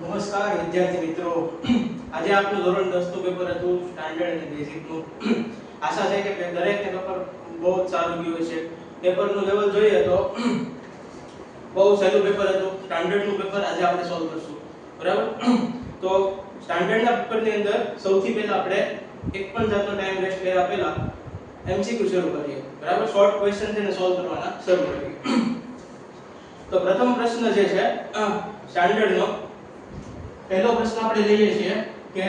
નમસ્કાર વિદ્યાર્થી મિત્રો, આજે આપનું ધોરણ 10 નું પેપર હતું સ્ટાન્ડર્ડ અને બેઝિક નું. આશા છે કે દરેકને પેપર બહુ જ સારું ગયું હશે. પેપરનું લેવલ જોઈએ તો બહુ સહેલું પેપર હતું. સ્ટાન્ડર્ડ નું પેપર આજે આપણે સોલ્વ કરશું, બરાબર? તો સ્ટાન્ડર્ડ ના પેપરની અંદર સૌથી પહેલા આપણે એક પણ જાતનો ટાઈમ વેસ્ટ કર્યા પહેલા એમસીક્યુ શરૂ કરીએ, બરાબર? શોર્ટ ક્વેશ્ચન છે ને સોલ્વ કરવાના શરૂ કરીએ. તો પ્રથમ પ્રશ્ન જે છે સ્ટાન્ડર્ડ નો પહેલો પ્રશ્ન આપણે લઈએ છીએ કે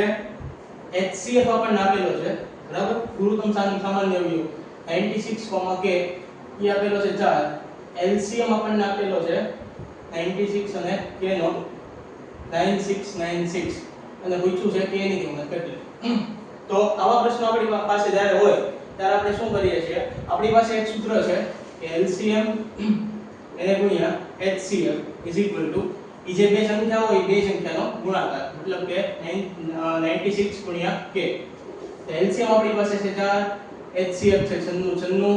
HCF આપણને આપેલો છે, બરાબર? ગુરુત્તમ સામાન્ય અવયવ 96, k એ આપેલો છે 4. LCM આપણને આપેલો છે 96 અને k નો 9696 અને પૂછ્યું છે k ની કિંમત કેટલી. તો આવા પ્રશ્નો આપણી પાસે જ્યારે હોય ત્યારે આપણે શું કરીએ છીએ, આપણી પાસે એક સૂત્ર છે કે LCM એને ગુણ્યા HCF ઈ જે બે સંખ્યા હોય બે સંખ્યાનો ગુણાકાર, મતલબ કે 96 ગુણ્યા k. તો LCM આપણી પાસે છે 4, HCF છે 96,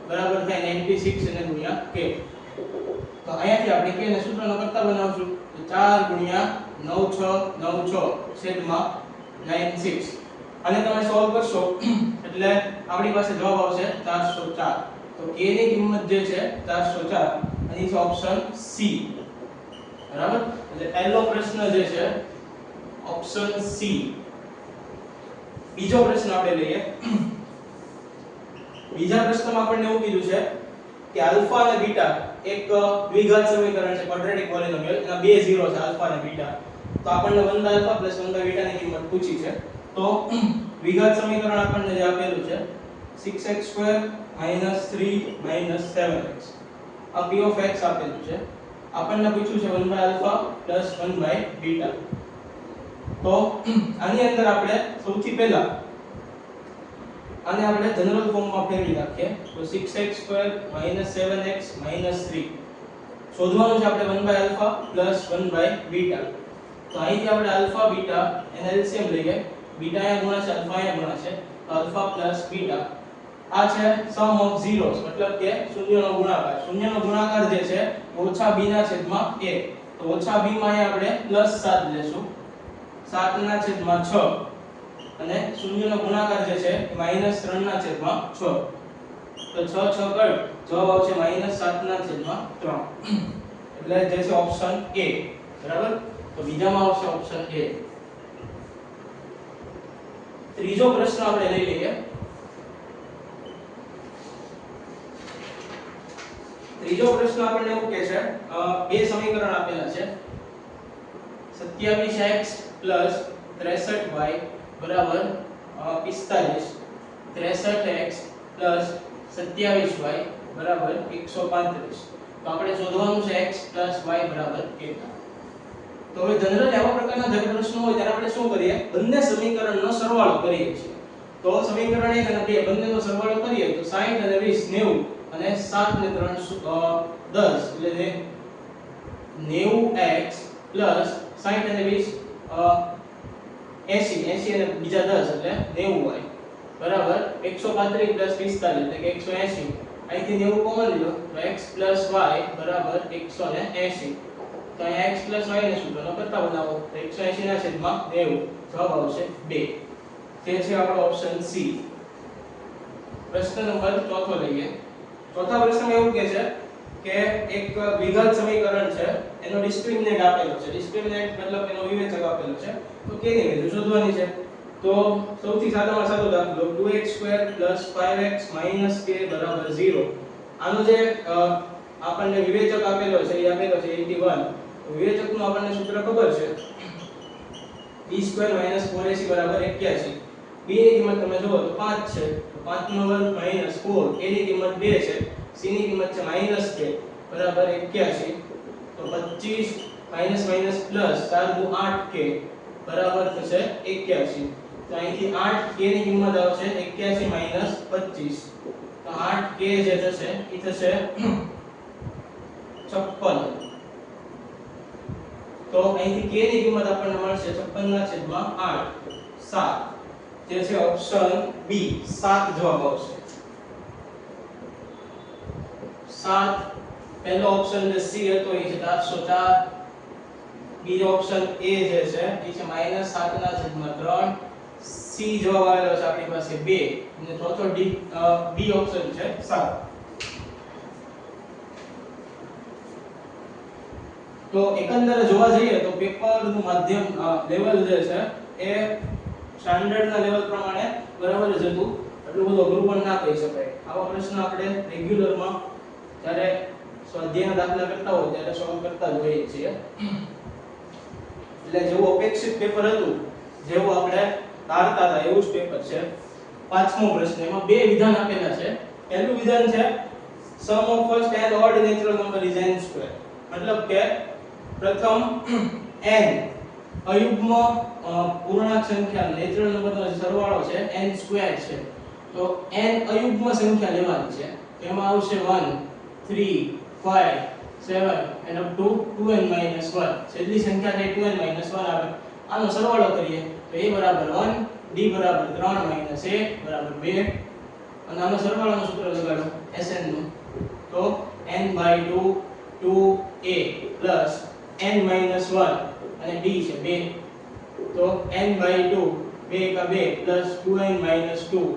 બરાબર થાય 96 અને ગુણ્યા k. તો અહીંયાથી આપણે k ને સૂત્રનો કરતા બનાવશું. તો 4 ગુણ્યા 9696 છેદમાં 96 અને તમે સોલ્વ કરશો એટલે આપણી પાસે જવાબ આવશે 404. તો k ની કિંમત જે છે 404 અને છે ઓપ્શન C, બરાબર? એટલે પહેલો પ્રશ્ન જે છે ઓપ્શન C. બીજો પ્રશ્ન આપણે લઈએ. બીજા પ્રશ્નમાં આપણને એવું કીધું છે કે આલ્ફા અને બીટા એક દ્વિઘાત સમીકરણ છે, ક્વોડ્રેટિક પોલિનોમિયલ. એના બે ઝીરો છે, આલ્ફા અને બીટા. તો આપણને 1 આલ્ફા 1 બીટા ની કિંમત પૂછી છે. તો દ્વિઘાત સમીકરણ આપણને જે આપેલું છે 6x2 3 7x, આ p ઓફ x આપેલું છે. આપણને પૂછ્યું છે 1 આલ્ફા 1 બીટા. તો આની અંદર આપણે સૌથી પહેલા આને આપણે જનરલ ફોર્મમાં ફેરવી નાખીએ. તો 6x2 7x 3 શોધવાનું છે આપણે 1 આલ્ફા 1 બીટા. તો અહીંથી આપણે આલ્ફા બીટા એનો એલસીએમ લઈએ. બીટા અહીંયા ગુણાશે, આલ્ફા અહીંયા ગુણાશે. તો આલ્ફા બીટા આ છે સમ ઓફ ઝીરોસ, મતલબ કે શૂન્યનો ગુણાકાર. શૂન્યનો ગુણાકાર જે છે ઓછા b ના છેદમાં 1. તો ઓછા b માં અહીંયા આપણે +7 લેશું, 7 ના છેદમાં 6 અને શૂન્યનો ગુણાકાર જે છે -3 ના છેદમાં 6. તો 6 6 કર જવાબ આવશે -7 ના છેદમાં 3. એટલે જે છે ઓપ્શન A, બરાબર? તો બીજામાં આવશે ઓપ્શન A. ત્રીજો પ્રશ્ન આપણે લઈ લઈએ. ત્રીજો પ્રશ્ન આપણને એવું કહે છે બે સમીકરણ આપેલા છે 27x 63y બરાબર 45, 63x 27y બરાબર 135. તો આપણે શોધવાનું છે x y બરાબર કેટલા. તો હવે જનરલી આવા પ્રકારના જ્યારે પ્રશ્નો હોય ત્યારે આપણે શું કરીએ, બંને સમીકરણનો સરવાળો કરીએ છીએ. તો સમીકરણ 1 અને 2 બંનેનો સરવાળો કરીએ તો 60 અને 20 90 અને 7 ને 3 10 એટલે 90x 60 અને 20 80 અને બીજા 10 એટલે 90y બરાબર 135 + 45 એટલે કે 180. અહીંથી 90 કોમન લીધો તો x y બરાબર 180. તો અહીંયા x y ને સૂત્રનો કરતા બનાવો તો 180 ના છેદમાં 90 જવાબ આવશે 2. જે છે આપણો ઓપ્શન C. પ્રશ્ન નંબર 4 લઈએ. ચોથા પ્રશ્નમાં એવું કહે છે કે એક દ્વિઘાત સમીકરણ છે, એનો ડિસ્ક્રિમિનન્ટ આપેલો છે. ડિસ્ક્રિમિનન્ટ મતલબ એનો વિવેચક આપેલો છે. તો k ની વેલ્યુ શોધવાની છે. તો સૌથી સાદામાં સાદો દાખલો 2x2 5x - k બરાબર 0. આનો જે આપણને વિવેચક આપેલો છે એ આપેલો છે 81. તો વિવેચકનું આપણને સૂત્ર ખબર છે b2 - 4ac બરાબર 81. b ની કિંમત તમે જુઓ તો 5 છે, તો 5 નો વર્ગ - 4. a ની કિંમત 2 છે, c ની કિંમત છે -k બરાબર 81. તો 25 પ્લસ 4 દુ 8k બરાબર થશે 81. તો અહીંથી 8k ની કિંમત આવશે 81 - 25. તો 8k જે થશે એ થશે 56. તો અહીંથી k ની કિંમત આપણને મળશે 56 ના છેદમાં 8 7. જે છે ઓપ્શન B 7 જવાબ આવશે. 7 પહેલો ઓપ્શન જે C હતો એ છે 404. બીજો ઓપ્શન એ જે છે એ છે -7/3. સી જવાબ આવેલો છે આપણી પાસે 2 અને ચોથો ડી ઓપ્શન છે 7. તો એકંદરે જોવા જઈએ તો પેપરનું માધ્યમ લેવલ જે છે એ સ્ટાન્ડર્ડ ના લેવલ પ્રમાણે બરાબર જ હતું. એટલું બધું અઘરું પણ ના કહી શકાય. આવા પ્રશ્ન આપણે રેગ્યુલર માં જ્યારે સ્વાધ્યાયના દાખલા કરતા હોય ત્યારે સોલ્વ કરતા જ હોઈએ છીએ. એટલે જેવું અપેક્ષિત પેપર હતું, જેવું આપણે ધારતા હતા એવું જ પેપર છે. પાંચમો પ્રશ્ન, એમાં બે વિધાન આપેલા છે. પહેલું વિધાન છે sum of first and odd natural number is n square. મતલબ કે પ્રથમ n અયુગ્મ પૂર્ણાંક સંખ્યા નેચરલ નંબરનો સરવાળો છે n સ્ક્વેર છે. તો n અયુગ્મ સંખ્યા લેવાની છે. એમાં આવશે 1 3 5 7 and up to 2n - 1. છેલ્લી સંખ્યા છે 2n - 1 આવે. આનો સરવાળો કરીએ તો a બરાબર 1, d બરાબર 3 - 1 બરાબર 2 અને આનો સરવાળાનું સૂત્ર લગાડો Sn નું. તો n/2 2a plus n - 1 અને d છે 2. તો n/2 2 કા 2 plus 2n - 2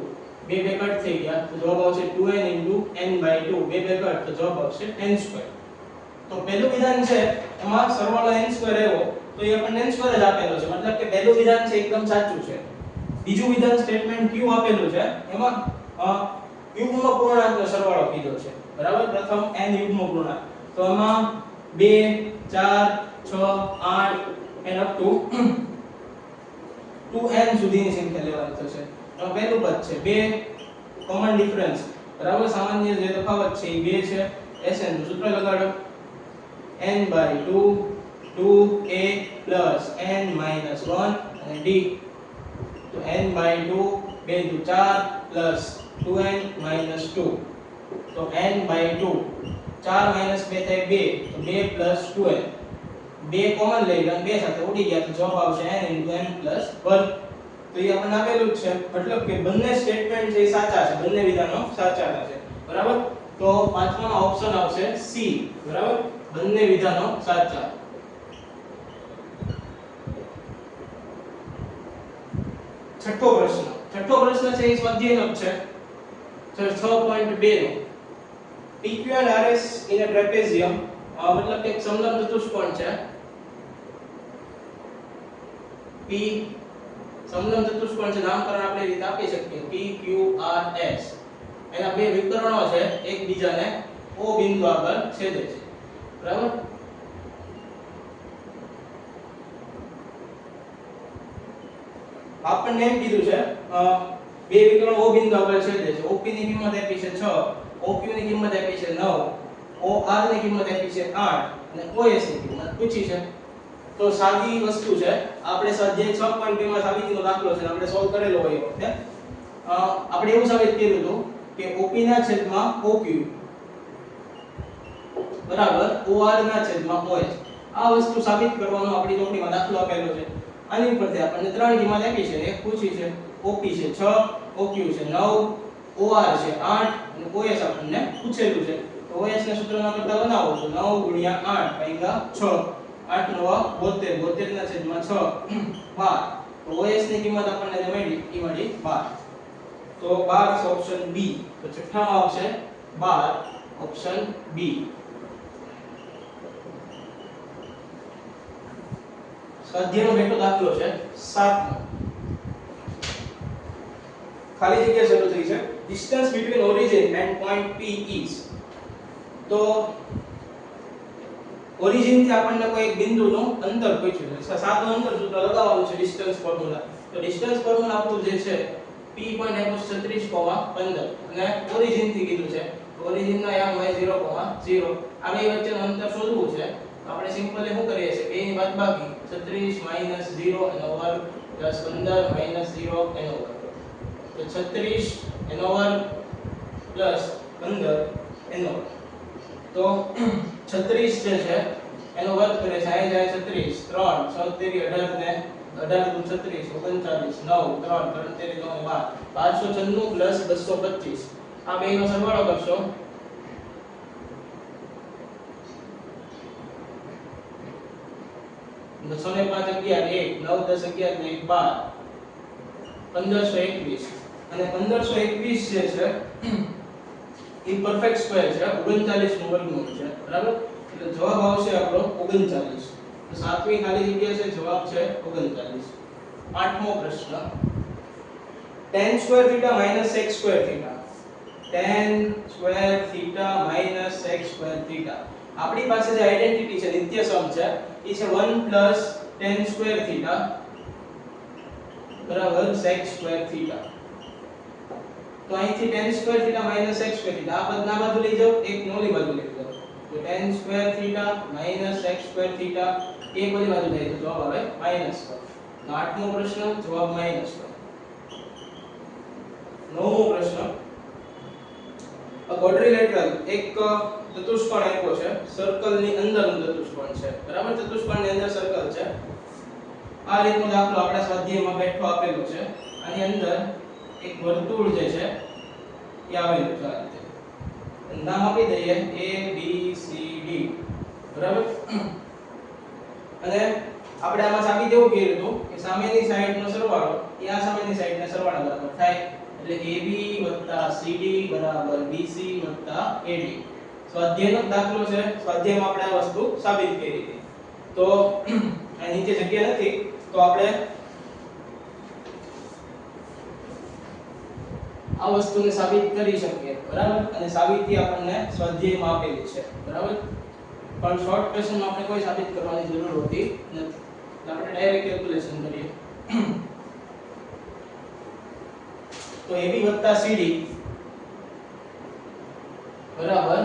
બે બે કટ થઈ ગયા તો જવાબ આવશે 2n * n/2 બે બે કટ તો જવાબ આવશે n². તો પહેલું વિધાન છે એમાં સરવાળો n² આવ્યો તો એ આપણને n² જ આપેલો છે. મતલબ કે પહેલું વિધાન છે એકદમ સાચું છે. બીજું વિધાન સ્ટેટમેન્ટ q આપેલું છે એમાં યુગ્મ પૂર્ણાંકનો સરવાળો કીધો છે. બરાબર, પ્રથમ n યુગ્મ પૂર્ણાંક. તો એમાં 2 4 6 8 and up to 2n સુધીની સંખ્યા લેવાની થશે. તો પહેલું પદ છે 2 કોમન ડિફરન્સ, બરાબર, સામાન્ય જે તફાવત છે એ 2 છે. Sn નું સૂત્ર લગાડો n/2 2a plus n - 1 અને d. તો n/2 2 * 4 plus 2n - 2. તો n/2 4 - 2 થાય 2 તો 2 plus 2n. 2 કોમન લઈ લો 2 સાથે ઉડી ગયા તો જવાબ આવશે n * n + 1. તો એ આપણને આપેલું જ છે. મતલબ કે બંને સ્ટેટમેન્ટ છે એ સાચા છે, બંને વિધાનો સાચા છે. બરાબર, તો પાંચમાનો ઓપ્શન આવશે સી. બરાબર, બંને વિધાનો સાચા. છઠ્ઠો પ્રશ્ન છે એ સ્વાધ્યાયનો જ છે 6.2 નો. PQ and RS in a trapezium, મતલબ કે એક સમલંબ ચતુષ્કોણ છે. P સમલંબ ચતુષ્કોણ છે, નામકરણ આપણે એ રીતે આપી શકીએ P Q R S. એના બે વિકર્ણો છે એકબીજાને O બિંદુ આગળ છેદે છે. બરાબર, આપણને એમ કીધું છે બે વિકર્ણો O બિંદુ આગળ છેદે છે. OP ની કિંમત આપી છે 6, OQ ની કિંમત આપી છે 9, OR ની કિંમત આપી છે 8 અને OS ની કિંમત પૂછી છે. તો સાદી વસ્તુ છે, આપણે સ્વાધ્યાય 6.2 માં સાબિતીનો દાખલો છે આપણે સોલ્વ કરેલો હોય એ વખતે આપણે એવું સાબિત કર્યું હતું કે OP ના છેદમાં OQ બરાબર OR ના છેદમાં OS. આ વસ્તુ સાબિત કરવાનો આપણી ચોપડીમાં દાખલો આપેલો છે. આની ઉપરથી આપણને ત્રણ કિંમત આપી છે. એક પૂછી છે, OP છે 6, OQ છે 9, OR છે 8 અને OS આપણને પૂછેલું છે. તો OS ને સૂત્રના કરતા બનાવો તો 9 * 8 = 6, 8 * 9 72, 72 ના છેદમાં 6 12. તો OS ની કિંમત આપણને જે મળી એ મળી 12. તો 12 છે ઓપ્શન બી. તો છઠ્ઠામાં આવશે 12 ઓપ્શન બી. સ્વાધ્યાયનો બેઠો દાખલો છે 7મો. ખાલી જગ્યા શરૂ થઈ છે. Distance between origin and point P is. તો ઓરિજિન થી આપણને કોઈ એક બિંદુનું અંતર પૂછ્યું છે. સાદું અંતર સૂત્ર લગાવવાનું છે, ડિસ્ટન્સ ફોર્મ્યુલા. તો ડિસ્ટન્સ ફોર્મ્યુલા આપણું જે છે p.36,15 અને ઓરિજિન થી કીધું છે. ઓરિજિન નો યામ હોય 0,0. આ બે વચ્ચેનું અંતર શોધવું છે. તો આપણે સિમ્પલી શું કરીએ છીએ, બે ની બાદબાકી 36 - 0 એનો વર્ગ પ્લસ 15 - 0 એનો વર્ગ. તો 36 એનો વર્ગ પ્લસ 15 એનો વર્ગ. તો 36 જે છે એનો વર્ગ કરે છે અહીં જાય 36 3 6 તેરી 18 ને 18 * 36 39 9 3 33 9 12 596 + 225. આ બેનો સરવાળો કરશો તો 6 ને 5 11 1 9 10 11 ને 1 12 1521 અને 1521 જે છે એ પરફેક્ટ સ્ક્વેર છે 39 નું વર્ગમૂળ છે બરાબર એટલે જવાબ આવશે આપણો 39 તો સાતમી ખાલી જગ્યા છે જવાબ છે 39 આઠમો પ્રશ્ન tan square theta minus sec square theta tan square theta minus sec square theta આપણી પાસે જે આઇડેન્ટિટી છે નિત્ય સમ છે એ છે 1 plus tan square theta બરાબર sec square theta તો અહીંથી tan square theta minus sec square theta આ પદ ના બાજુ લઈ જાઓ એક નોલી બાજુ લઈ જાઓ તો tan square theta minus sec square theta એક બધી બાજુ લઈ તો જવાબ આવે માઈનસ પર તો આઠમો પ્રશ્ન જવાબ માઈનસ પર નવમો પ્રશ્ન ક્વોડ્રિલેટરલ એક ચતુષ્કોણ આપ્યો છે સર્કલ ની અંદરનું ચતુષ્કોણ છે બરાબર ચતુષ્કોણ ની અંદર સર્કલ છે આ રીતનો દાખલો આપણા સ્વાધ્યાયમાં બેઠો આપેલો છે આની અંદર એક વર્તુળ જે છે એ આવેલું છે આ રીતે નામ આપી દઈએ A B C D બરાબર અને આપણે આમાં સાબિત એવું કર્યું હતું કે સામેની સાઈડનો સરવાળો એ આ સામેની સાઈડના સરવાળા બરાબર થાય એટલે AB CD BC AD સ્વાધ્યાયનો દાખલો છે સ્વાધ્યાયમાં આપણે આ વસ્તુ સાબિત કરી હતી તો આ નીચે જગ્યા નથી તો આપણે આ વસ્તુને સાબિત કરી શકીએ બરાબર અને સાબિતી આપણને સ્વાધ્યાયમાં આપેલી છે બરાબર પણ શોર્ટ ક્વેશ્ચનમાં આપણે કોઈ સાબિત કરવાની જરૂર હોતી નથી એટલે આપણે ડાયરેક્ટ કેલ્ક્યુલેશન કરીએ તો AB CD બરાબર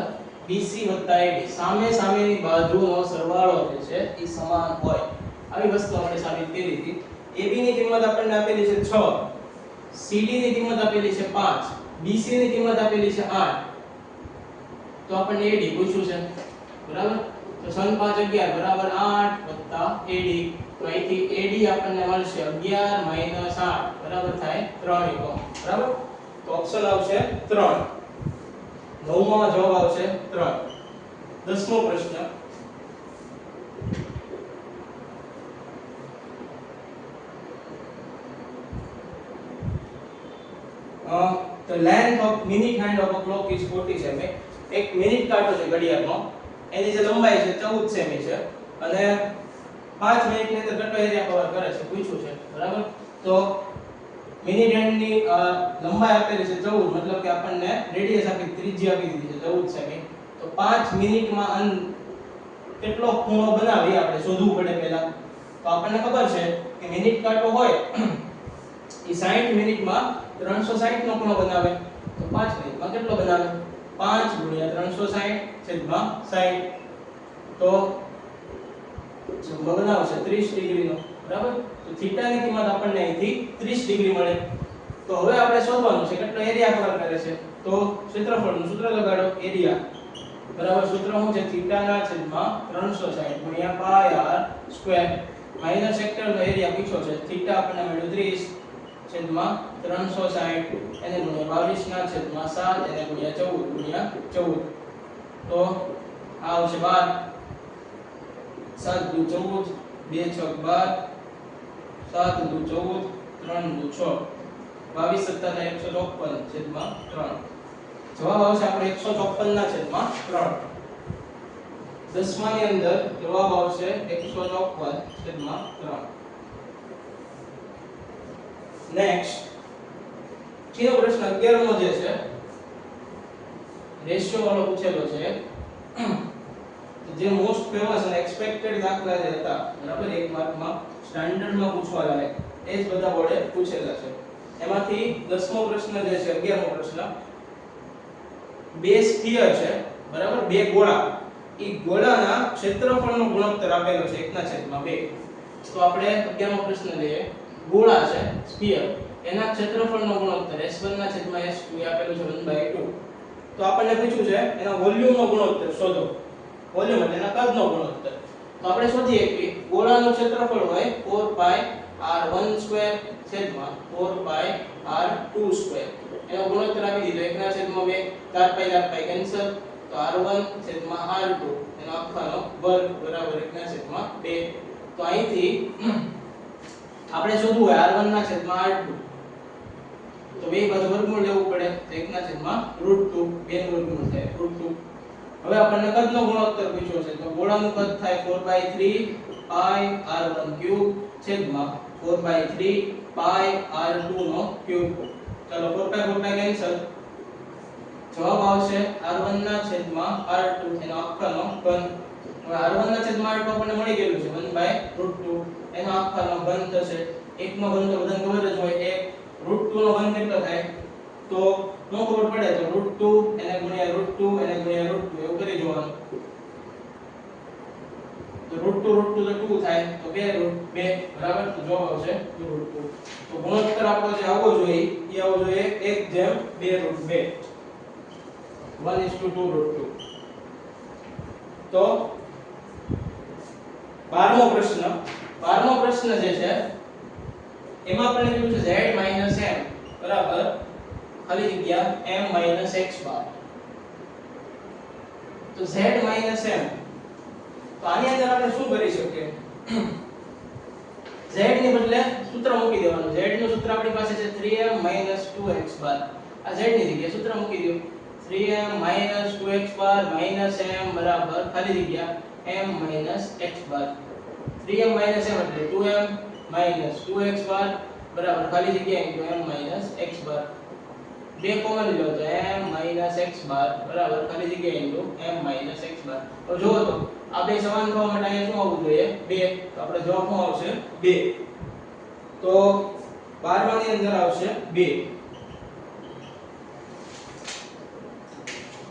BC AD સામે સામેની બાજુનો સરવાળો જે છે એ સમાન હોય આવી વસ્તુ આપણે સાબિત કરી હતી AB ની કિંમત આપણને આપેલી છે 6 CD ની કિંમત આપેલી છે 5 BC ની કિંમત આપેલી છે 8 તો આપણને AD પૂછ્યું છે બરાબર તો 6 5 11 બરાબર 8 AD તો અહીંથી AD આપણને મળશે 11 8 બરાબર થાય 3 એકમ બરાબર તો ઓપ્શન આવશે 3 નવમામાં જવાબ આવશે 3 દસમો પ્રશ્ન the length of minute hand of a clock is 40 semi એક મિનિટ કાંટો છે ઘડિયાળનો એની જે લંબાઈ છે 14 સેમી છે અને 5 મિનિટની અંદર કેટલો એરિયા કવર કરે છે પૂછ્યું છે બરાબર તો મિનિટ હેન્ડની લંબાઈ આપેલી છે 14 મતલબ કે આપણને રેડિયસ આપી ત્રિજ્યા આપી દીધી છે 14 સેમી તો 5 મિનિટમાં કેટલો ખૂણો બનાવી આપણે શોધવું પડે પહેલા તો આપણને ખબર છે કે મિનિટ કાંટો હોય એ 60 મિનિટમાં 360 નો ખૂણો બનાવે તો 5 મિનિટમાં કેટલો બનાવે 5 * 360 60 તો બનાવશે 30 ડિગ્રીનો બરાબર તો થીટા ની કિંમત આપણને અહીંથી 30 ડિગ્રી મળે તો હવે આપણે શોધવાનું છે કેટલો એરિયા કવર કરે છે તો ક્ષેત્રફળનું સૂત્ર લગાડો એરિયા બરાબર સૂત્ર શું છે થીટા ના છેદમાં 360 * પાઈ r સ્ક્વેર માઈનસ સેક્ટરનો એરિયા પૂછ્યો છે થીટા આપણને મળ્યું 30 છેદમાં 360 એને ગુણ્યા 22 ના છેદમાં 7 એને ગુણ્યા 14 તો આ આવશે 12 7 દુ 14 2 6 12 7 દુ 14 3 દુ 6 22 સત્તા થાય 154 છેદમાં 3 જવાબ આવશે આપણે 154 ના છેદમાં 3 દસમાની અંદર જવાબ આવશે 154 છેદમાં 3 નેક્સ્ટ કીનો પ્રશ્ન 11મો જે છે રેશિયો વાળો પૂછેલો છે જે મોસ્ટ ફેમસ અને એક્સપેક્ટેડ દાખલા જે હતા બરાબર એક માર્કમાં સ્ટાન્ડર્ડમાં પૂછવા લાયક એ જ બધા બોર્ડે પૂછેલા છે એમાંથી 10મો પ્રશ્ન જે છે 11મો પ્રશ્ન બે સ્ફિયર છે બરાબર બે ગોળા એ ગોળાના ક્ષેત્રફળનો ગુણોત્તર આપેલો છે 1/2 તો આપણે 11મો પ્રશ્ન લઈએ ગોળા છે સ્ફિયર એના ક્ષેત્રફળનો ગુણોત્તર S1/S2 આપેલું છે 1/2 તો આપણને પૂછ્યું છે એના વોલ્યુમનો ગુણોત્તર શોધો વોલ્યુમ એટલે એના કદનો ગુણોત્તર તો આપણે શોધીએ કે ગોળાનું ક્ષેત્રફળ હોય 4πr1² છેદમાં 4πr2² એનો ગુણોત્તર આપી દીધો 1/2 4π કેન્સલ તો r1 છેદમાં r2 એનો આખાનો વર્ગ બરાબર 1/2 તો તો અહીંથી આપણે શોધવું હોય r1 ના છેદમાં r2 તો બે બાજુ વર્ગમૂળ લેવું પડે તો 1 ના છેદમાં √2 બે નું વર્ગમૂળ થાય √2. હવે આપણને કદનો ગુણોત્તર પૂછ્યો છે તો ગોળાનું કદ થાય 4/3 પાઈ r1³ છેદમાં 4/3 પાઈ r2 નો ક્યુબ. ચાલો 4 પાઈ કેન્સલ, જવાબ આવશે r1 ના છેદમાં r2 એનો આખાનો ઘન. હવે r1 ના છેદમાં r2 આપણને મળી ગયેલું છે 1/√2 એનો આખાનો ઘન થશે. 1 નો ઘન તો બધાને ખબર જ હોય, 1 √2 નો ઘન કેટલો થાય તો નો ખબર પડે તો √2 એને ગુણ્યા √2 એને ગુણ્યા √2 એવું કરી જોવાનું. તો √2 તો 2 થાય તો 2√2 બરાબર, તો જવાબ આવશે 2√2. તો ગુણોત્તર આપણો જે આવવો જોઈએ એ આવવો જોઈએ 1/2√2 1:2√2. તો 12મો પ્રશ્ન જે છે એમાં આપણને કીધું છે z - m બરાબર ખાલી જગ્યા m - x બાર. તો z - m તો આની અંદર આપણે શું કરી શકીએ? z ની બદલે સૂત્ર મૂકી દેવાનું. z નું સૂત્ર આપણી પાસે છે 3m - 2x બાર. આ z ની જગ્યાએ સૂત્ર મૂકી દો 3m - 2x બાર - m બરાબર ખાલી જગ્યા m - x બાર. 3m - m એટલે 2m - 2x બાર બરાબર ખાલી જગ્યા m - x બાર. બે કોમન લો તો m - x બાર બરાબર ખાલી જગ્યા m - x બાર. તો જો તો આ બે સમાન થવા માટે અહીંયા શું આવવું જોઈએ 2. તો આપણે જવાબ શું આવશે 2. તો 12મા ની અંદર આવશે 2.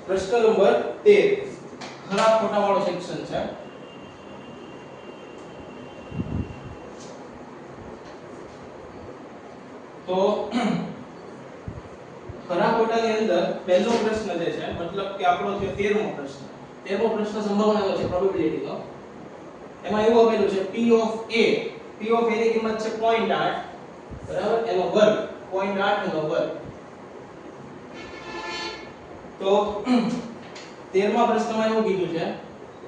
પ્રશ્ન નંબર 13 ખરા ખોટા વાળો સેક્શન છે. તો ખરા ખોટાની અંદર પહેલો પ્રશ્ન જે છે મતલબ કે આપણો છે 13મો પ્રશ્ન. 13મો પ્રશ્ન સંભાવનાનો છે પ્રોબેબિલિટીનો. એમાં એવું આપેલું છે p ઓફ a ની કિંમત છે 0.8 બરાબર એનો વર્ગ 0.8 નો વર્ગ. તો 13મા પ્રશ્નમાં એવું કીધું છે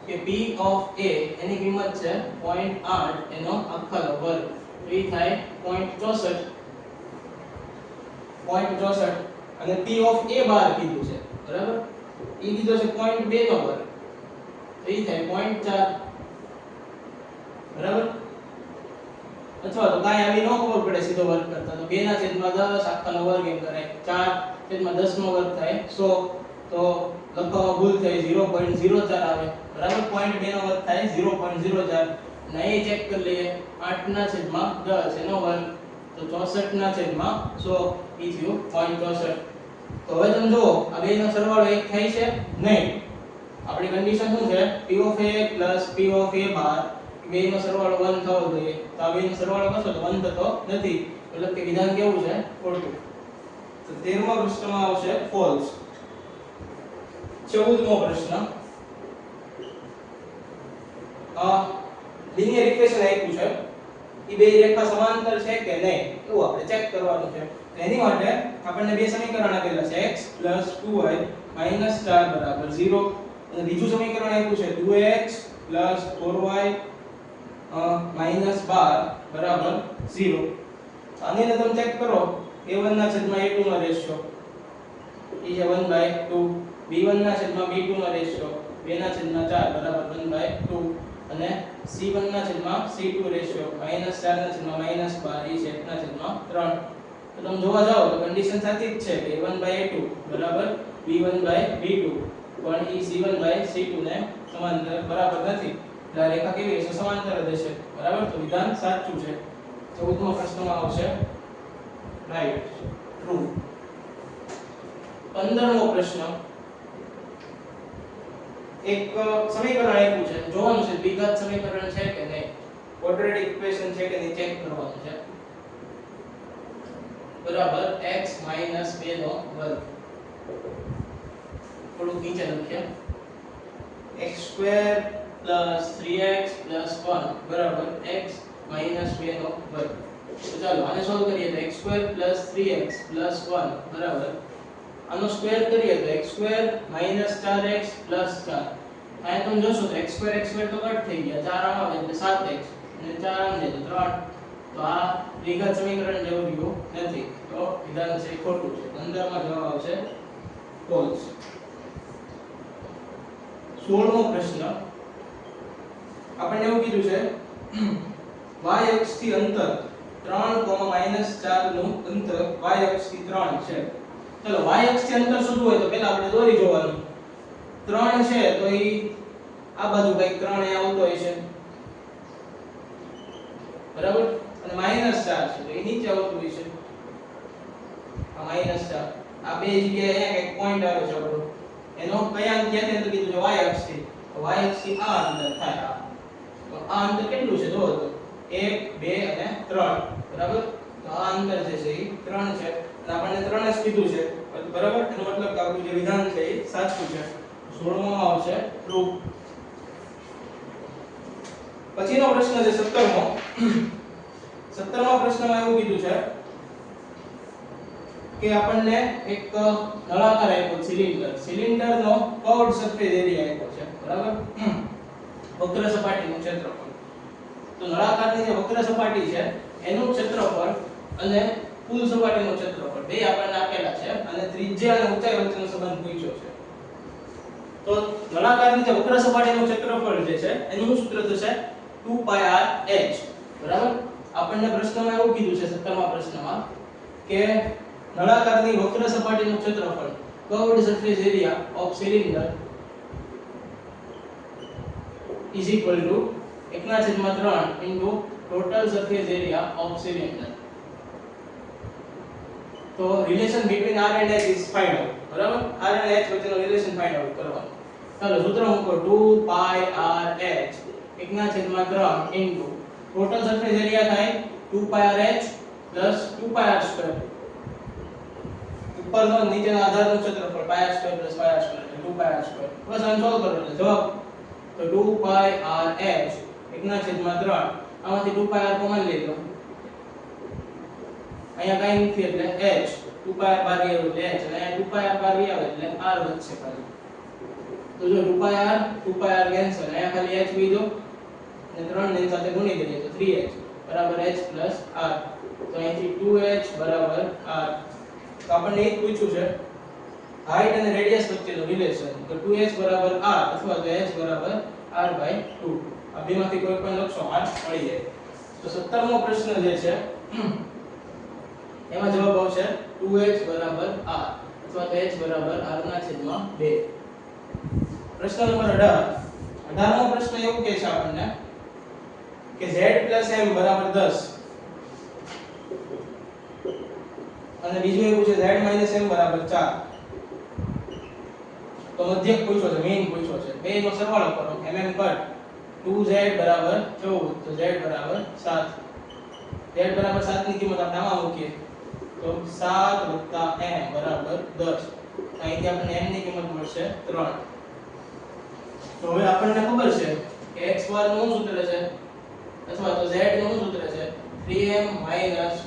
કે p ઓફ a એની કિંમત છે 0.8 એનો આખાનો વર્ગ. તો એ થાય 0.64 અને p ઓફ a બાર કીધું છે બરાબર એ કીધું છે 0.2 નો વર્ગ. તો એ થાય 0.4 બરાબર. અથવા તો કાંઈ આવી ન ખબર પડે સીધો વર્ગ કરતા તો 2/10 આખાનો વર્ગ એમ કરાય. 4/10 નો વર્ગ થાય 100. તો લખવામાં ભૂલ થઈ 0.04 આવે બરાબર. 0.2 નો વર્ગ થાય 0.04. અને એ ચેક કરી લઈએ 8/10 એનો વર્ગ તો 64/100 ઈ થયું 0.64. તો હવે તમે જુઓ આ બેનો સરવાળો 1 થાય છે નહીં. આપણી કન્ડિશન શું છે p of a p of a બાર બેનો સરવાળો 1 થવો જોઈએ. તો આ બેનો સરવાળો કરશો તો 1 થતો નથી. મતલબ કે વિધાન કેવું છે ખોટું. તો 13મા પ્રશ્નમાં આવશે ફોલ્સ. 14મો પ્રશ્ન લિનિયર ઇક્વેશન આપ્યું છે એ બે રેખા સમાંતર છે કે નહીં એવું આપણે ચેક કરવાનું છે. તો એની માટે આપણને બે સમીકરણ આપેલા છે x 2y - 4 બરાબર 0 અને બીજું સમીકરણ આપ્યું છે 2x 4y -12 બરાબર 0. આની અંદર તમે ચેક કરો a1 ના છેદમાં a2 નો રેશિયો એ છે 1/2, b1 ના છેદમાં b2 નો રેશિયો 2/4 બરાબર 1/2 અને c1 ના છેદમાં c2 રેશિયો -4 ના છેદમાં -12 એ છે 1/3. તો તમે જોવા જાઓ તો કન્ડિશન સાચી જ છે કે a1/a2 બરાબર b1/b2 પણ એ c1/c2 ને સમાંતર બરાબર નથી. એટલે આ રેખા કેવી હશે સમાંતર જ હશે બરાબર. તો વિધાન સાચું છે. 14મો પ્રશ્નમાં આવશે રાઈટ ટ્રુ. 15મો પ્રશ્ન એક સમીકરણ આપ્યું છે જોવાનું છે દ્વિઘાત સમીકરણ છે કે નહીં, ક્વોડ્રેટિક ઇક્વેશન છે કે નહીં ચેક કરવાનું છે બરાબર. x - 2 નો વર્ગ થોડું નીચે લખીએ x² + 3x + 1 બરાબર x - 2 નો વર્ગ. તો ચાલો આને સોલ્વ કરીએ તો x² + 3x + 1 બરાબર આનો સ્ક્વેર કરીએ તો x² - 4x + 4. અહીં તમે જોશો તો x² તો કટ થઈ ગયા 4 આમાં આવે એટલે 7x અને 4 આમ જાય તો 3. તો આ દ્વિઘાત સમીકરણ જેવું રહ્યું નથી, તો વિધાન છે ખોટું છે. 15 માં જવાબ આવશે ફોલ્સ. 16મો પ્રશ્ન આપણને એવું કીધું છે y અક્ષ થી અંતર 3, -4 નું અંતર y અક્ષ થી 3 છે. ચલો y અક્ષ થી અંતર શોધવું હોય તો પહેલા આપણે દોરી જોવાનું. 3 છે તો ઈ આ બાજુ કઈક 3 અહીંયા આવતો હશે, બરાબર? અને -4 છે તો એ નીચે આવતું હશે, આ -4. આ બે જગ્યાએ અહીંયા એક પોઈન્ટ આવે છે આપણો, એનો કયા અંક ક્યાંથી અંતર કીધું છે? y અક્ષ થી. તો y અક્ષ થી આ અંતર થાય આ. તો આ અંતર કેટલું છે જોવો તો 1, 2 અને 3, બરાબર? તો આ અંતર જે છે એ 3 છે અને આપણને 3 જ કીધું છે, બરાબર? એનો મતલબ કે આપણું જે વિધાન છે એ સાચું છે. 16મો આવશે ટ્રુ. પછીનો પ્રશ્ન છે 17મો. 17મા પ્રશ્નમાં એવું કીધું છે કે આપણને એક નળાકાર આપ્યો સિલિન્ડર. સિલિન્ડરનો કર્વડ સરફેસ એરિયા આપ્યો છે, બરાબર? વક્ર સપાટીનું ક્ષેત્રફળ. તો નળાકારની જે વક્ર સપાટી છે એનું ક્ષેત્રફળ અને કુલ સપાટીનું ક્ષેત્રફળ બે આપણને આપેલા છે અને ત્રિજ્યા અને ઊંચાઈ વચ્ચેનો સંબંધ પૂછ્યો છે. તો નળાકારની જે વક્ર સપાટીનું ક્ષેત્રફળ જે છે એનું સૂત્ર થશે 2πrh, બરાબર? આપણને પ્રશ્નમાં એવું કીધું છે 17મા પ્રશ્નમાં કે નળાકારની વક્ર સપાટીનું ક્ષેત્રફળ curved surface area of cylinder is equal to 1/3 into total surface area of cylinder. તો relation between r and h is find out, બરાબર? r and h વચ્ચેનો રિલેશન ફાઇન્ડ આઉટ કરવાનો. ચાલો સૂત્ર મૂકો 2πrh 1/3 into total surface area થાય 2πrh plus 2πr2. ઉપરનો નીચેના આધારનો ક્ષેત્રફળ πr2 plus πr2 એટલે 2πr2. બસ આને સોલ્વ કરો એટલે જવાબ તો 2πrh 1/3. આમાંથી 2πr કોમન લઈ લો, અહીંયા કાઈ નથી એટલે h. 2πr બહાર ગયો એટલે h અને અહીંયા 2πr બહાર ગયા એટલે r વધશે ખાલી. તો જો 2πr કેન્સલ, અહીંયા ખાલી h બીજો અને 3 ને સાથે ગુણી દઈએ તો 3h બરાબર h plus r. તો અહીંથી 2h બરાબર r. તો આપણને એ પૂછ્યું છે હાઈટ અને રેડિયસ વચ્ચેનું રિલેશન. તો 2h બરાબર r અથવા તો h બરાબર r/2. આ બેમાંથી કોઈ પણ લખશો r મળી જાય. તો 17મો પ્રશ્ન જે છે એમાં જવાબ આવશે 2h બરાબર r અથવા તો h બરાબર r/2. પ્રશ્ન નંબર 18. 18મો પ્રશ્ન એવું કહે છે આપણને કે z + m બરાબર 10 અને બીજું એવું છે z - m બરાબર 4. તો મધ્યક પૂછ્યો છે, મીન પૂછ્યો છે. બેનો સરવાળો કરો, mm કટ 2z બરાબર 14 તો z બરાબર 7. z બરાબર 7 ની કિંમત આપણે આમાં મૂકીએ તો 7 + m બરાબર 10. અહીંથી આપણને m ની કિંમત મળશે 3. તો હવે આપણને ખબર છે કે x2 નું સૂત્ર છે અથવા તો z નું સૂત્ર છે 3m -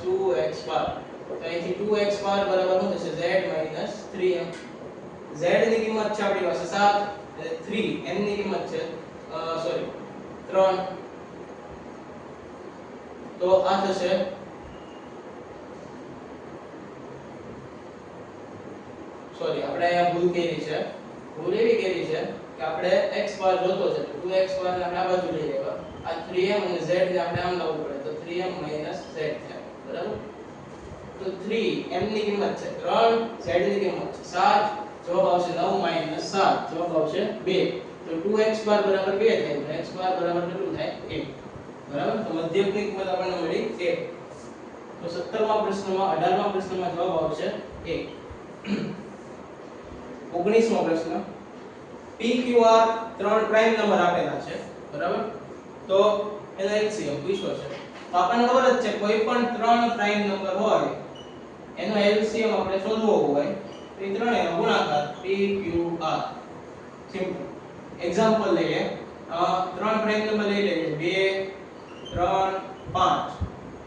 2x². તો અહીંથી 2x² બરાબર શું થશે? z - 3m. z ની કિંમત છે આપણી પાસે 7 અને 3 m ની કિંમત છે 3. તો આ થશે આપણે અહીંયા ભૂલ કરી છે. ભૂલ એવી કરી છે કે આપણે x બાર જોતો છે તો 2x બાર ને આપણે આ બાજુ લઈ લેવા. આ 3m અને z ને આપણે આમ લાવવું પડે તો 3m - z થાય, બરાબર? તો 3m ની કિંમત છે 3, z ની કિંમત છે 7, જવાબ આવશે 9 - 7, જવાબ આવશે 2. તો 2x બાર બરાબર 2 થાય તો x બાર બરાબર કેટલું થાય? 1, બરાબર? તો મધ્યકની કિંમત આપણને મળી 1. તો 17મા પ્રશ્નમાં 18મા પ્રશ્નમાં જવાબ આવશે 1. 19મો પ્રશ્ન PQR 3 પ્રાઇમ નંબર આપેલા છે, બરાબર? તો એનો LCM પૂછ્યો છે. તો આપણને ખબર જ છે કોઈ પણ 3 પ્રાઇમ નંબર હોય એનો LCM આપણે શોધવો હોય તો એ ત્રણેયનો ગુણાકાર PQR. સિમ્પલ એક્ઝામ્પલ લઈએ. 3 પ્રાઇમ નંબર લઈ લઈએ 2, 3, 5.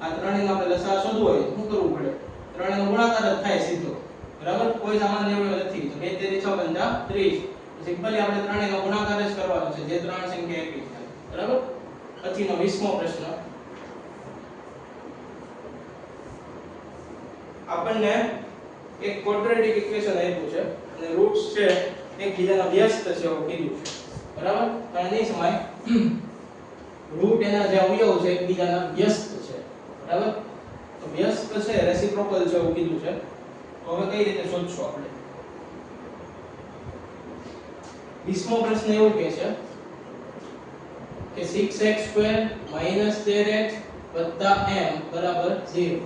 આ ત્રણેયનો આપણે લસાઅ શોધવો હોય તો શું કરવું પડે? ત્રણેયનો ગુણાકાર જ થાય સીધો, બરાબર? કોઈ સામાન્ય અવયવ નથી. તો 2 × 6 = 30. સિમ્પલી આપણે ત્રણેયનો ગુણાકાર જ કરવાનો છે જે ત્રણ સંખ્યા એકી થાય, બરાબર? પછીનો 20મો પ્રશ્ન આપણને એક ક્વોડ્રેટિક ઇક્વેશન આપ્યું છે અને રૂટ્સ છે એકબીજાના વ્યસ્ત છે એવું કીધું છે બરાબર તો નહીં સમાય રૂટ એના જે અવયવ છે એકબીજાના વ્યસ્ત છે બરાબર તો વ્યસ્ત છે રેસિપ્રોકલ છે એવું કીધું છે તો હવે કઈ રીતે શોધશું આપણે 20મો પ્રશ્ન એવું કહે છે કે 6x² - 13x m બરાબર 0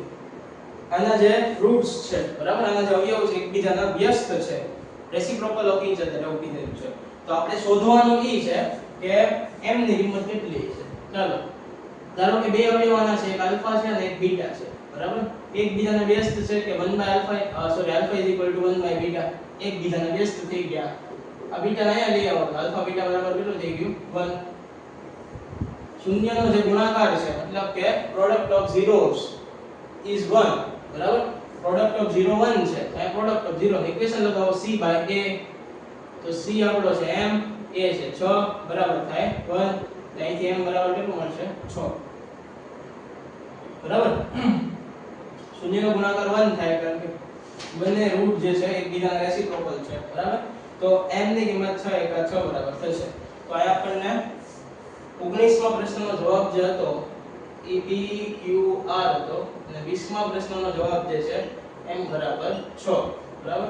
આના જે રૂટ્સ છે બરાબર આના જે અવયવ છે એકબીજાના વ્યસ્ત છે રેસિપ્રોકલ ઓફ ઈચ અધર એવું કીધું છે તો આપણે શોધવાનું ઈ છે કે m ની કિંમત કેટલી છે ચાલો ધારો કે બે અવયવ આના છે એક આલ્ફા છે અને એક બીટા છે બરાબર એકબીજાના વ્યસ્ત છે કે 1/α સોરી આલ્ફા = 1/β એકબીજાના વ્યસ્ત થઈ ગયા આ બીટા અહીંયા લઈ આવો આલ્ફા બીટા બરાબર કેટલું થઈ ગયું 1 શૂન્યનો જે ગુણાકાર છે મતલબ કે પ્રોડક્ટ ઓફ zeros is 1 બરાબર પ્રોડક્ટ ઓફ 0 1 છે આ પ્રોડક્ટ ઓફ 0 ઇક્વેશન લગાવો c / a તો c આપણો છે m a છે 6 બરાબર થાય 1 અહીંથી m બરાબર કેટલું મળશે 6 બરાબર શૂન્યનો ગુણાકાર 1 થાય કારણ કે બંને રૂટ જે છે એકબીજાના રેસિપ્રોકલ છે બરાબર તો m ની કિંમત 6 * 6 બરાબર થશે તો આ આપણને 19મા પ્રશ્નનો જવાબ જે હતો એ p q r હતો અને 20મા પ્રશ્નનો જવાબ જે છે m બરાબર 6 બરાબર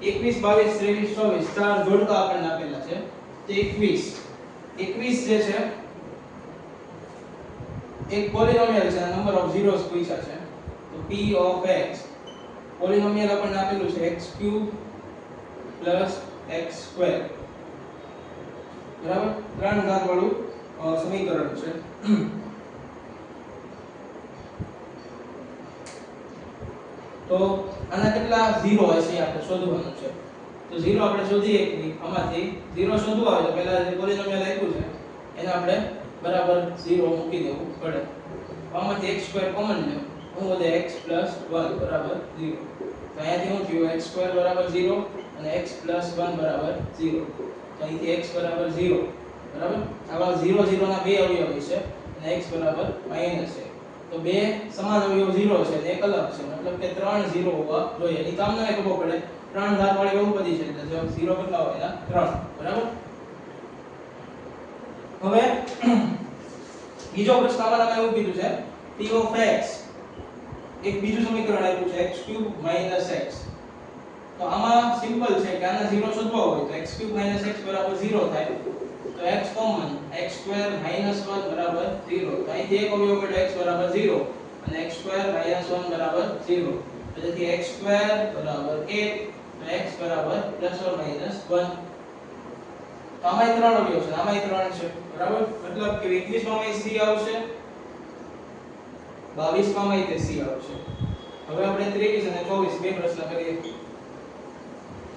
21 22 23 24 ચાર જોડકા આપણને આપેલા છે તો 21 જે છે એક પોલીનોમિયલ છે નંબર ઓફ ઝીરોસ પૂછ્યા છે તો p of x પોલીનોમિયલ આપણને આપેલું છે x³ + x² બરાબર ત્રણ ઘાત વાળું સમીકરણ છે તો આના કેટલા 0 હશે આપણે શોધવાનું છે તો 0 આપણે શોધીએ કે આમાંથી 0 શોધવું આવે તો પહેલા જે પોલીનોમિયલ આપ્યું છે એને આપણે બરાબર 0 મૂકી દેવું પડે આમાંથી x² કોમન લો હું વધે x + 1 બરાબર 0 તો અહીંયાથી શું થયું x² બરાબર 0 અને x + 1 બરાબર 0 તો અહીંથી x બરાબર 0 બરાબર આવા 0 0 ના બે અવયવ છે અને x બરાબર માઈનસ છે તો બે સમાન અવયવ 0 છે અને એક અલગ છે મતલબ કે ત્રણ 0 હોવા જોઈએ એની તમને ખબર પડે ત્રણ ઘાત વાળી બહુપદી છે એટલે જવાબ 0 કેટલા હોય એના 3 બરાબર હવે બીજો પ્રશ્ન આમાં એવું કીધું છે p of x એક બીજું સમીકરણ આપ્યું છે x³ - x તો આમાં સિમ્પલ છે કે આના 0 શોધવા હોય તો x³ - x બરાબર 0 થાય તો x કોમન x² - 1 બરાબર 0 તો અહીંથી એક અવયવ કાઢો x બરાબર 0 અને x² - 1 બરાબર 0 તેથી x² બરાબર 1 તો x બરાબર ± 1 તો આમાં ત્રણ અવયવ છે આમાં ત્રણ છે બરાબર મતલબ કે 21 માં c આવશે 22 માં તે c આવશે હવે આપણે 23 અને 24 બે પ્રશ્ન કરીએ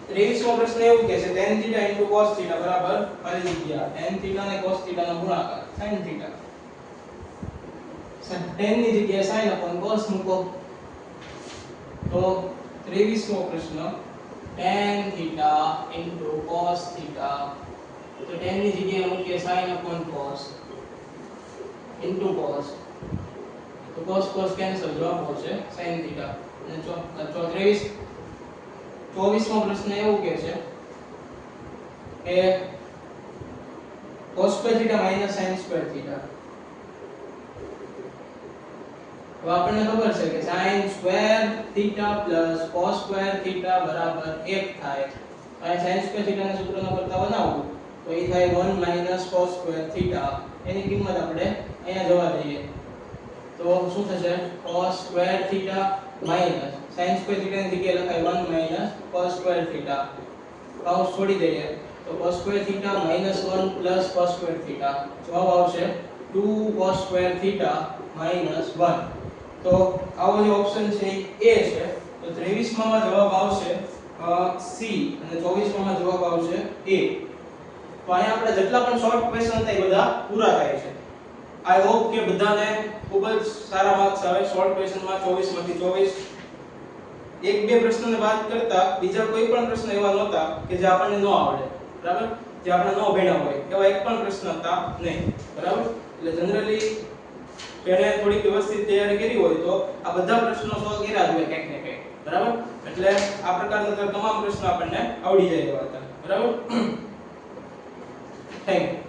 23મો પ્રશ્ન એવું કહે છે tan θ * cos θ બરાબર ખાલી જગ્યા tan θ અને cos θ નો ગુણાકાર sin θ tan ની જગ્યાએ sin upon cos મૂકો તો 23મો પ્રશ્ન tan θ * cos θ તો tan ની જગ્યાએ મૂકીએ sin upon cos cos તો cos કેન્સલ જવાબ આવશે sin θ અને 24મો પ્રશ્ન એવું કહે છે કે cos² θ - sin² θ તો આપણને ખબર છે કે sin² θ + cos² θ બરાબર 1 થાય અને sin² θ ના સૂત્રનો કરતા બનાવવું તો એ થાય 1 - cos² θ એની કિંમત આપણે અહીંયા જવા દઈએ તો શું થશે cos² θ - sin² θ ની જગ્યાએ લખાય 1 - cos² θ કૌંસ છોડી દઈએ તો cos² θ - 1 + cos² θ જવાબ આવશે 2 cos² θ - 1 તો આવો જે ઓપ્શન છે એ A છે તો 23 માં જવાબ આવશે C અને 24 માં જવાબ આવશે A તો અહીંયા આપણે જેટલા પણ શોર્ટ ક્વેશ્ચન હતા એ બધા પૂરા થાય છે આઈ હોપ કે બધાને ખૂબ જ સારા માર્ક્સ આવે શોર્ટ ક્વેશ્ચનમાં 24 માંથી 24 એક બે પ્રશ્નને વાત કરતા બીજા કોઈ પણ પ્રશ્ન એવા નહોતા કે જે આપણને ન આવડે બરાબર જે આપણે ન ભણ્યા હોય એવા એક પણ પ્રશ્ન હતા નહીં બરાબર એટલે જનરલી જેને થોડી વ્યવસ્થિત તૈયારી કરી હોય તો આ બધા પ્રશ્નો સોલ્વ કર્યા જ હોય કંઈક ને કંઈક, બરાબર? એટલે આ પ્રકારના તમામ પ્રશ્નો આપણને આવડી જાય એવા હતા, બરાબર? Thank you.